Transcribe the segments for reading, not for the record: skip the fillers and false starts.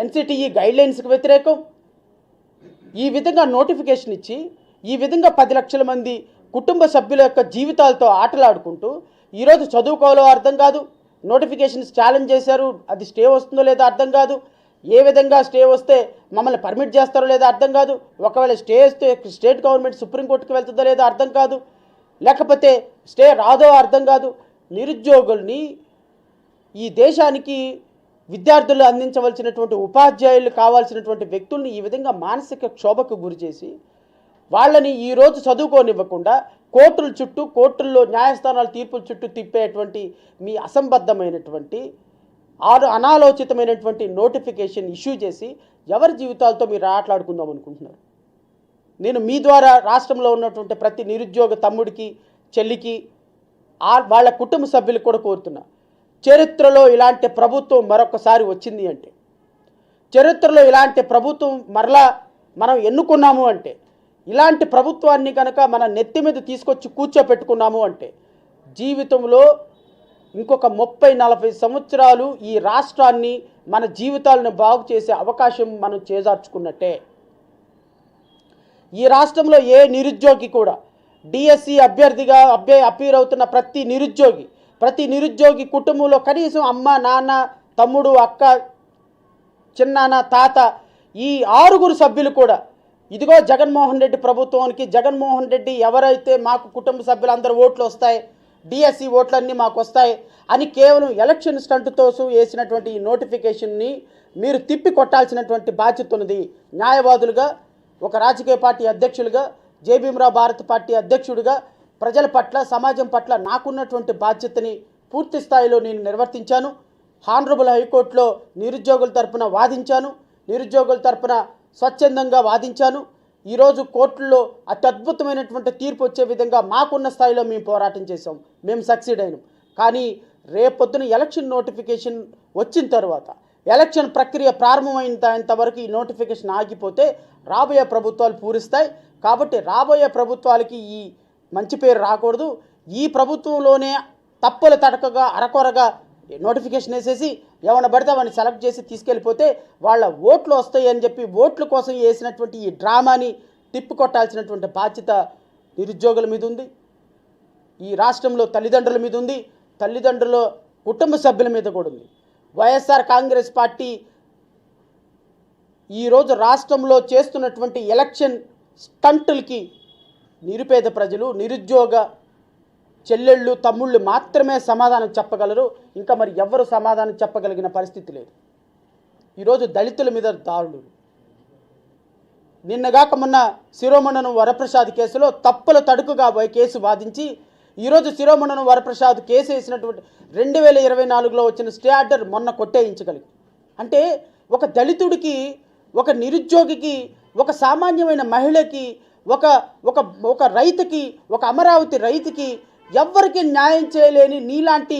NCTE గైడ్లైన్స్కి వ్యతిరేకం. ఈ విధంగా నోటిఫికేషన్ ఇచ్చి ఈ విధంగా 10 లక్షల మంది కుటుంబ సభ్యుల యొక్క జీవితాలతో ఆటలాడుకుంటూ ఈరోజు చదువుకోవాలో అర్థం కాదు, నోటిఫికేషన్స్ ఛాలెంజ్ చేశారు, అది స్టే వస్తుందో లేదో అర్థం కాదు, ఏ విధంగా స్టే వస్తే మమ్మల్ని పర్మిట్ చేస్తారో లేదో అర్థం కాదు, ఒకవేళ స్టే వస్తే స్టేట్ గవర్నమెంట్ సుప్రీంకోర్టుకి వెళ్తుందో లేదో అర్థం కాదు, లేకపోతే స్టే రాదో అర్థం కాదు. నిరుద్యోగుల్ని, ఈ దేశానికి విద్యార్థులు అందించవలసినటువంటి ఉపాధ్యాయులు కావాల్సినటువంటి వ్యక్తుల్ని ఈ విధంగా మానసిక క్షోభకు గురి చేసి వాళ్ళని ఈరోజు చదువుకోనివ్వకుండా కోర్టుల చుట్టూ, కోర్టుల్లో న్యాయస్థానాల తీర్పుల చుట్టూ తిప్పేటువంటి మీ అసంబద్ధమైనటువంటి అనాలోచితమైనటువంటి నోటిఫికేషన్ ఇష్యూ చేసి ఎవరి జీవితాలతో మీరు ఆటలాడుకుందాం అనుకుంటున్నారు? నేను మీ ద్వారా రాష్ట్రంలో ఉన్నటువంటి ప్రతి నిరుద్యోగ తమ్ముడికి, చెల్లికి, వాళ్ళ కుటుంబ సభ్యులకు కూడా కోరుతున్నా, చరిత్రలో ఇలాంటి ప్రభుత్వం మరొకసారి వచ్చింది అంటే, చరిత్రలో ఇలాంటి ప్రభుత్వం మరలా మనం ఎన్నుకున్నాము అంటే, ఇలాంటి ప్రభుత్వాన్ని కనుక మన నెత్తి మీద తీసుకొచ్చి కూర్చోపెట్టుకున్నాము అంటే, జీవితంలో ఇంకొక 30-40 సంవత్సరాలు ఈ రాష్ట్రాన్ని, మన జీవితాలను బాగు చేసే అవకాశం మనం చేజార్చుకున్నట్టే. ఈ రాష్ట్రంలో ఏ నిరుద్యోగి కూడా, డిఎస్సి అభ్యర్థిగా అపీర్ అవుతున్న ప్రతి నిరుద్యోగి కుటుంబంలో కనీసం అమ్మ, నాన్న, తమ్ముడు, అక్క, చిన్నాన్న, తాత, ఈ 6 సభ్యులు కూడా ఇదిగో జగన్మోహన్ రెడ్డి ప్రభుత్వానికి, జగన్మోహన్ రెడ్డి ఎవరైతే మాకు కుటుంబ సభ్యులందరూ ఓట్లు వస్తాయి, డిఎస్సి ఓట్లన్నీ మాకు వస్తాయి అని కేవలం ఎలక్షన్ స్టంట్తో వేసినటువంటి ఈ నోటిఫికేషన్ని మీరు తిప్పి కొట్టాల్సినటువంటి బాధ్యత ఉన్నది. న్యాయవాదులుగా, ఒక రాజకీయ పార్టీ అధ్యక్షులుగా, జేబీఎంరావు భారత పార్టీ అధ్యక్షుడిగా ప్రజల పట్ల, సమాజం పట్ల నాకున్నటువంటి బాధ్యతని పూర్తి స్థాయిలో నేను నిర్వర్తించాను. హానరబుల్ హైకోర్టులో నిరుద్యోగుల తరపున వాదించాను, నిరుద్యోగుల తరపున స్వచ్ఛందంగా వాదించాను. ఈరోజు కోర్టుల్లో అత్యద్భుతమైనటువంటి తీర్పు వచ్చే విధంగా మాకున్న స్థాయిలో మేము పోరాటం చేసాం, మేము సక్సీడ్ అయినాం. కానీ రేపొద్దున ఎలక్షన్ నోటిఫికేషన్ వచ్చిన తర్వాత, ఎలక్షన్ ప్రక్రియ ప్రారంభమైనంత వరకు ఈ నోటిఫికేషన్ ఆగిపోతే రాబోయే ప్రభుత్వాలు పూరిస్తాయి. కాబట్టి రాబోయే ప్రభుత్వాలకి ఈ మంచి పేరు రాకూడదు. ఈ ప్రభుత్వంలోనే తప్పులు తడకగా, అరకొరగా నోటిఫికేషన్ వేసేసి ఎవరిని పడితే వాడిని సెలెక్ట్ చేసి తీసుకెళ్ళిపోతే వాళ్ళ ఓట్లు వస్తాయి అని చెప్పి ఓట్ల కోసం వేసినటువంటి ఈ డ్రామాని తిప్పికొట్టాల్సినటువంటి బాధ్యత నిరుద్యోగుల మీద ఉంది, ఈ రాష్ట్రంలో తల్లిదండ్రుల మీద ఉంది, తల్లిదండ్రుల కుటుంబ సభ్యుల మీద కూడా ఉంది. వైఎస్ఆర్ కాంగ్రెస్ పార్టీ ఈరోజు రాష్ట్రంలో చేస్తున్నటువంటి ఎలక్షన్ స్టంటులకి నిరుపేద ప్రజలు, నిరుద్యోగ చెల్లెళ్ళు, తమ్ముళ్ళు మాత్రమే సమాధానం చెప్పగలరు. ఇంకా మరి ఎవరు సమాధానం చెప్పగలిగిన పరిస్థితి లేదు. ఈరోజు దళితుల మీద దాడులు, నిన్నగాక మొన్న శిరోమణను వరప్రసాద్ కేసులో తప్పుల తడుకుగా కేసు వాదించి ఈరోజు శిరోమణను వరప్రసాద్ కేసు వేసినటువంటి 2024లో వచ్చిన స్టే ఆర్డర్ మొన్న కొట్టేయించగలిగి. అంటే ఒక దళితుడికి, ఒక నిరుద్యోగికి, ఒక సామాన్యమైన మహిళకి, ఒక రైతుకి, ఒక అమరావతి రైతుకి ఎవ్వరికి న్యాయం చేయలేని నీలాంటి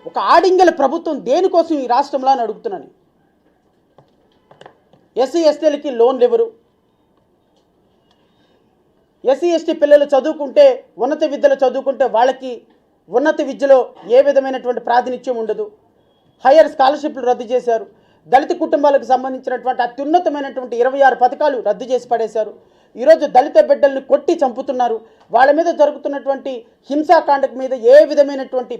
ఒక ఆడింగల ప్రభుత్వం దేనికోసం ఈ రాష్ట్రంలో అని అడుగుతున్నాను. ఎస్సీ ఎస్టీలకి లోన్లు ఎవరు? ఎస్సీ ఎస్టీ పిల్లలు చదువుకుంటే, ఉన్నత విద్యలో చదువుకుంటే వాళ్ళకి ఉన్నత విద్యలో ఏ విధమైనటువంటి ప్రాతినిధ్యం ఉండదు. హయ్యర్ స్కాలర్షిప్లు రద్దు చేశారు. దళిత కుటుంబాలకు సంబంధించినటువంటి అత్యున్నతమైనటువంటి 26 పథకాలు రద్దు చేసి పడేశారు. ఈరోజు దళిత బిడ్డల్ని కొట్టి చంపుతున్నారు. వాళ్ళ మీద జరుగుతున్నటువంటి హింసాకాండకు మీద ఏ విధమైనటువంటి